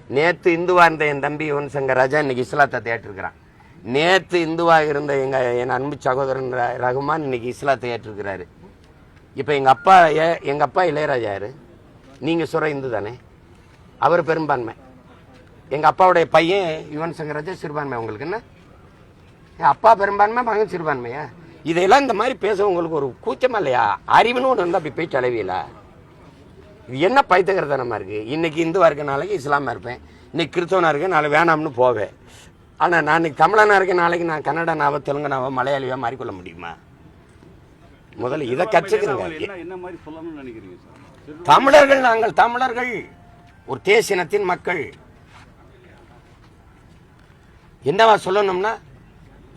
நேற்று இந்துவா இருந்த என் தம்பி யுவன் சங்கர் ராஜா இன்னைக்கு இஸ்லாத்தை ஏற்றிருக்கிறான். நேற்று இந்துவாக இருந்த என் அன்பு சகோதரன் ரகுமான் இன்னைக்கு இஸ்லாத்தை ஏற்றிருக்கிறாரு. இப்போ எங்கள் அப்பா இளையராஜா யாரு? நீங்கள் சொல்கிற இந்து தானே, அவர் பெரும்பான்மை. எங்கள் அப்பாவுடைய பையன் யுவன் சங்கர் ராஜா சிறுபான்மை. உங்களுக்கு என்ன அப்பா பெரும்பான்மை, மகன் சிறுபான்மையா? இதையெல்லாம் இந்த மாதிரி பேச உங்களுக்கு ஒரு கூச்சமா இல்லையா? அறிவுன்னு ஒன்று இருந்தால் அப்படி போய் அளவியலா? இது என்ன பைத்தகரத்தனமா இருக்கு? இன்னைக்கு இந்துவா இருக்க, நாளைக்கு இஸ்லாமா இருப்பேன், இன்னைக்கு கிறிஸ்தவனா இருக்கேன், நாளைக்கு வேணாம்னு போவேன். ஆனால் நான் இன்னைக்கு தமிழனா இருக்கேன், நாளைக்கு நான் கன்னடனாவோ தெலுங்கனாவோ மலையாளியோ மாறிக்கொள்ள முடியுமா? முதல்ல இதை கற்றுக்கிறேங்க. தமிழர்கள், நாங்கள் தமிழர்கள், ஒரு தேசினத்தின் மக்கள். என்னவா சொல்லணும்னா,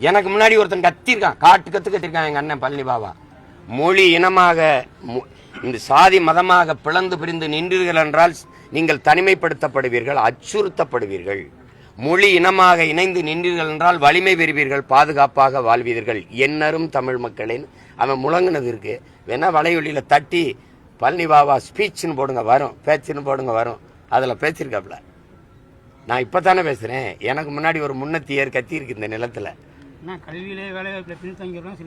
எனக்கு முன்னாடி ஒருத்தன் கத்திருக்கான், கத்திருக்கான் எங்க அண்ணன் பழனி பாபா. மொழி இனமாக இந்த சாதி மதமாக பிளந்து பிரிந்து நின்றீர்கள் என்றால் நீங்கள் தனிமைப்படுத்தப்படுவீர்கள், அச்சுறுத்தப்படுவீர்கள். மொழி இனமாக இணைந்து நின்றீர்கள் என்றால் வலிமை பெறுவீர்கள், பாதுகாப்பாக வாழ்வீர்கள். என்னரும் தமிழ் மக்களின் அவன் முழங்கினது இருக்கு. வேணா வலையொலியில தட்டி பழனி பாபா ஸ்பீச்னு போடுங்க, வரும். பேச்சுன்னு போடுங்க, வரும். அதில் பேசியிருக்காப்ல. நான் இப்போத்தானே பேசுகிறேன். எனக்கு முன்னாடி ஒரு முன்னத்தியர் கத்தி இருக்கு இந்த நிலத்தில். கல்வியிலே வேலைவாய்ப்பில் பின்தங்கிறோம்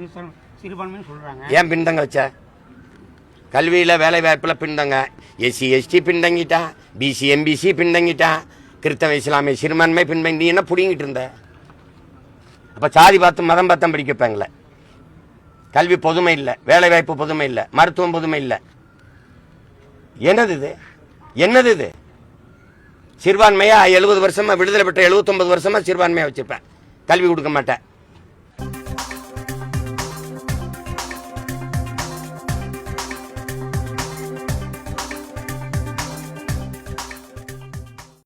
சிறுபான்மைன்னு சொல்கிறாங்க. ஏன் பின்தங்க வச்ச? கல்வியில் வேலைவாய்ப்பில் பின்தங்க. எஸ்சி எஸ்டி பின்தங்கிட்டான், பிசி எம்பிசி பின்தங்கிட்டான், கிறிஸ்தவ இஸ்லாமிய சிறுபான்மை பின்தங்கி. என்ன பிடிங்கிட்டு இருந்த? அப்போ சாதி பார்த்து மதம் பார்த்தம் படிக்க வைப்பாங்களே. கல்வி பொதுமை இல்லை, வேலைவாய்ப்பு பொதுமை இல்லை, மருத்துவம் பொதுமை இல்லை. என்னது இது? என்னது இது? சிறுபான்மையா 70 வருஷமா, விடுதலை பெற்ற 79 வருஷமா சிறுபான்மையா வச்சிருப்பேன். கல்வி கொடுக்க மாட்டேன்.